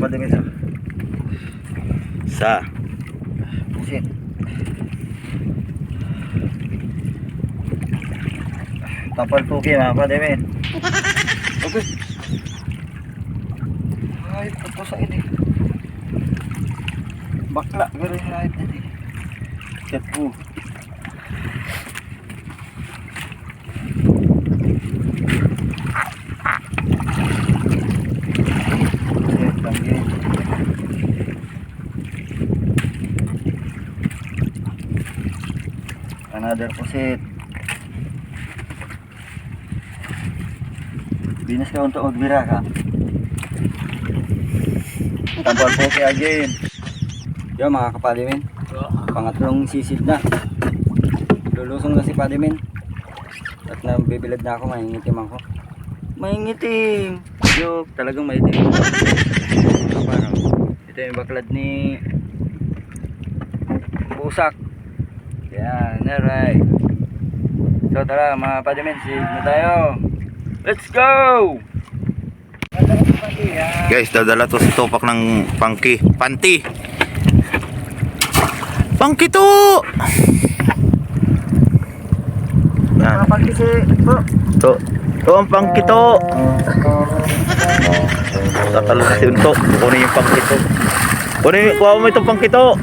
Madami sa. Sa. Shit. Tapal puki mga padami. Okay. Ay, ito sa ini. Bakla, gano'n na ito. Kat po. Another pusit. Binas ka untuk magbira ka. Tampal poke again. Yo mga kapadimin. Pangatlong sisid na. Lulusong na si padimin. At nabibilad na ako, mahingitim ako. Mahingitim. Joke, talagang maitim. Ito yung baklad ni Busak. Yan, alright. So tara mga padimin, sig na tayo. Let's go! Guys, dadala to si Topak ng panty. Panty to! Yan. Panty si To ang panty to. Tatalo na si Unto. Kunin yung panty to. Kuha mo itong panty to.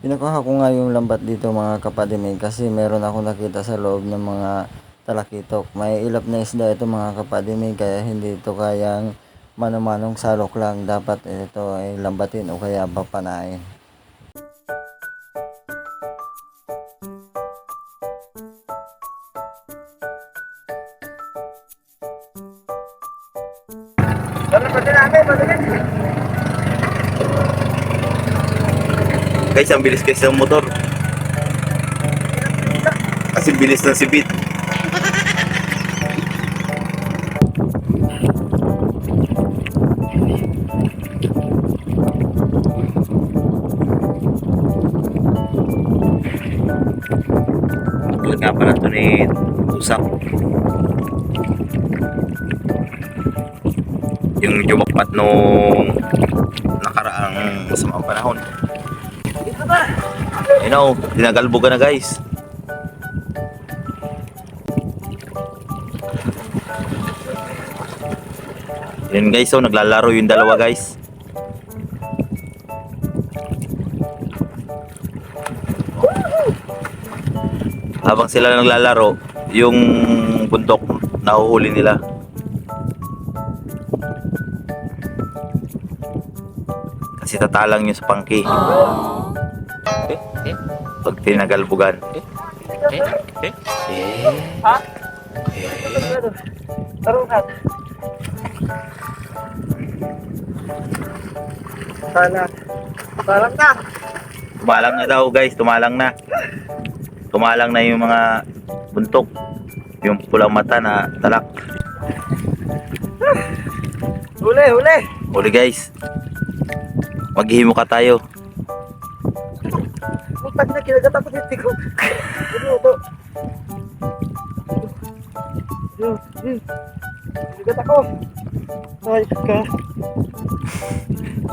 Pinukuha ko nga yung lambat dito mga kapadimig kasi meron ako nakita sa loob ng mga talakitok. May ilap na isda ito mga kapadimig kaya hindi ito kayang mano-manong salok lang. Dapat ito ay lambatin o kaya papanain. Guys, ang bilis guys ng motor. Kasi bilis ng sipit. Tulad nga pala ito ni Busak. Yung jumakpat nung nakaraang masamang panahon. You know, dinagalbugan na guys. Yan guys, so naglalaro yung dalawa guys. Habang sila naglalaro, yung bundok nahuhuli nila. Kasi tatalang nyo sa pangki. Pag tinagalbugan. Ha? Tarungan. Talang na. Tumalang na daw guys, tumalang na. Tumalang na yung mga buntok. Yung pulang mata na talak. Huli. Huli guys. Maghihimo ka tayo. Putang na, kinagat ako dito ko. Kinagat ako. Ay ka.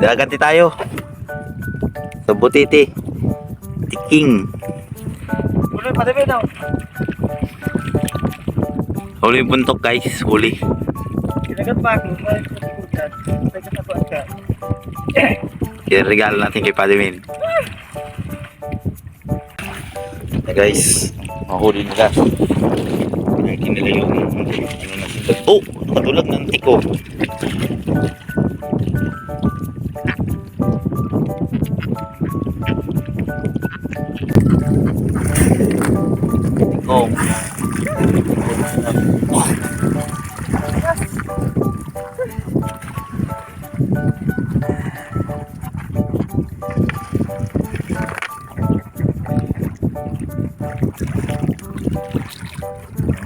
Gaganti tayo. Sa butiti. Tiking. Huli, padami daw. Huli yung buntok guys. Huli. Kinagat pa ako. Kinagat ako ka. Yan regalo natin kay Padimin. Guys, mahuli nila. Pinagin nila yung oh, nakatulag ng tiko. Tiko.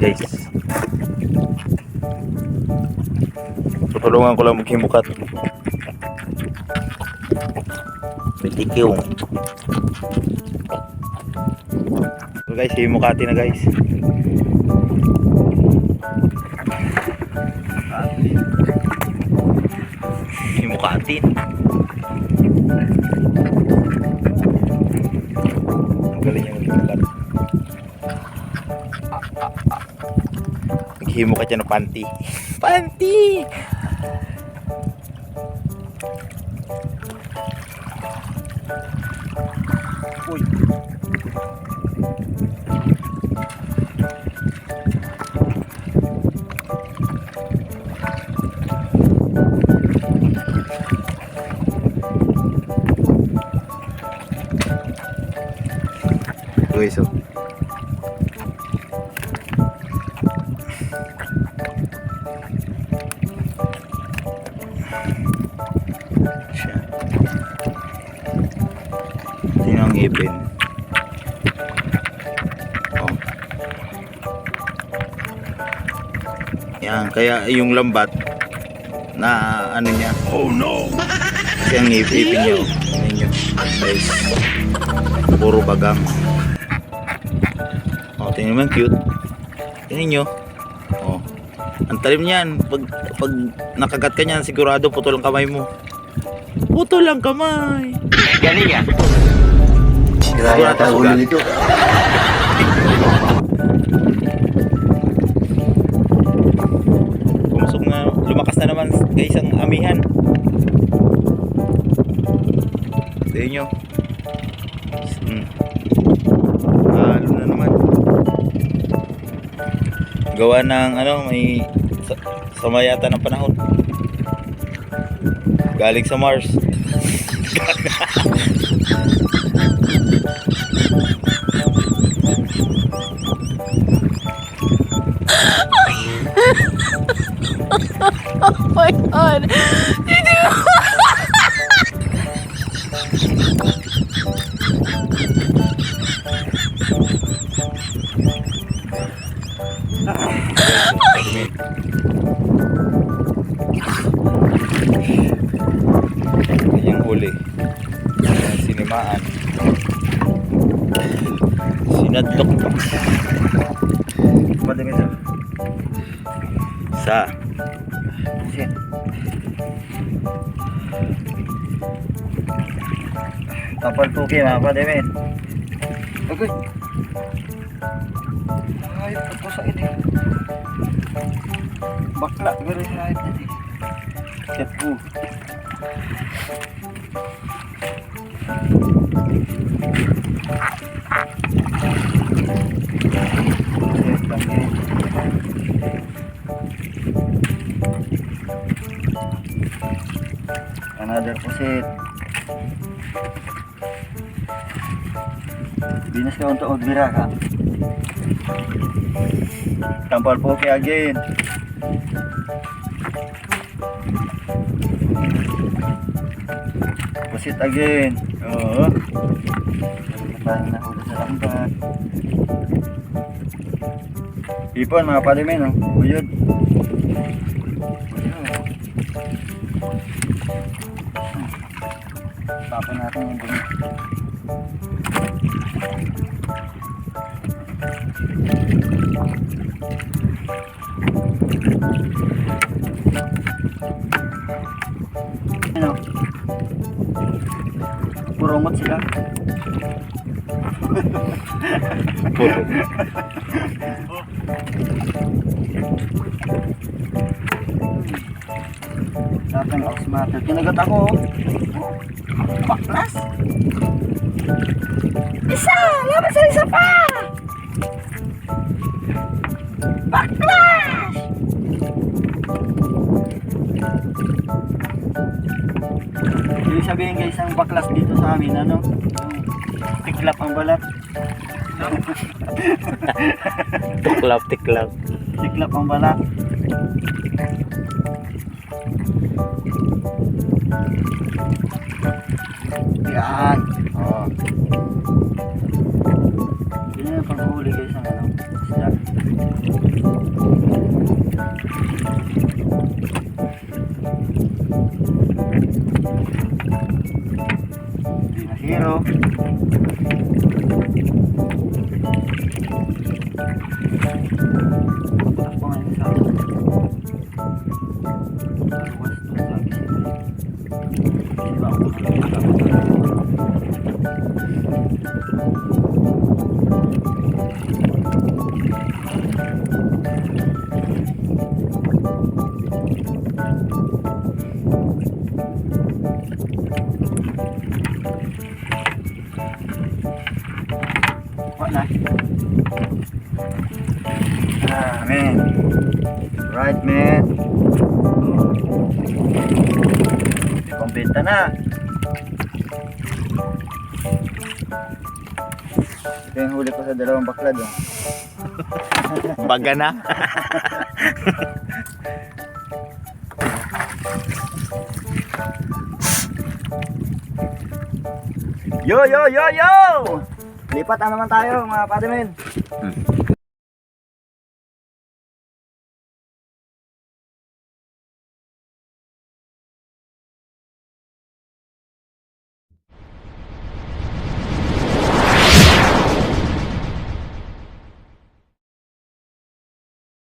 Guys, tutulungan ko lang maghimukat. May tikiw. So guys, himukati na guys. Maghimo ka dyan ng panty. Panty! Uy. Uy, so. Siya. Tingnan ang ngipin. Oh. Yan, kaya yung lambat na ano niya. Oh no! Kasi ang ngipin niya, oh. Tingnan nyo. Guys. Puro bagang. Oh, tingnan mo, cute. Tingnan nyo. Oh. Ang talim niyan. Pag nakagat ka niyan, sigurado putol ang kamay mo. Putol ang kamay. Galing yan. Grabe ata ulo nito. Pumusok na, lumakas na naman guys ang amihan. Tingnan nyo. Halo na naman. Gawa ng ano, may sama yata ng panahon. Galing sa Mars. Oh my god. Yung huli. Yung sinimaan. Sinadlok pa. Madami sa. Sa. Shit. Kapal tuki mga padamin. Agoy. Ayop ako sa ini. Bakla gano'n na ayop ini. Shit po. Shit lagi. Another pusit. Binas ka untuk magbira ka. Tampal poke again. Pusit again. Oo. Parang nahuli sa lambat. Ipon mga palimin, oh. Buyod. Tapon natin yung dumi. Ano? Purungot sila. Puro. Dapat ang oxmater. Kinagat ako, oh. Baklas. Isa! Laban sa isa pa! Baklas! Ibig sabihin guys, ang baklas dito sa amin, ano? Tiklap ang balat. Tiklap, tiklap. Tiklap ang balat. Yan. Oh. Yan yung pag-uhuli guys ng ano, isda. Hindi na zero. Pagkas pa nga yung isa. Luwas doon sa gising. Diba ako Man. Right, man. Kumpita na. Ito yung huli ko sa dalawang baklad. Oh. Baga na. Yo! Lipat na naman tayo mga padamin.